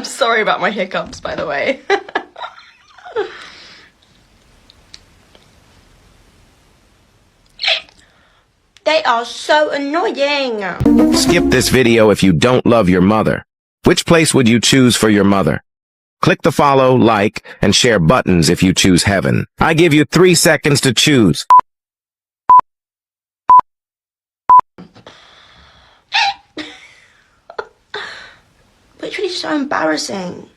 I'm sorry about my hiccups, by the way. They are so annoying. Skip this video if you don't love your mother. Which place would you choose for your mother? Click the follow, like, and share buttons if you choose heaven. I give you 3 seconds to choose. Which one is so embarrassing?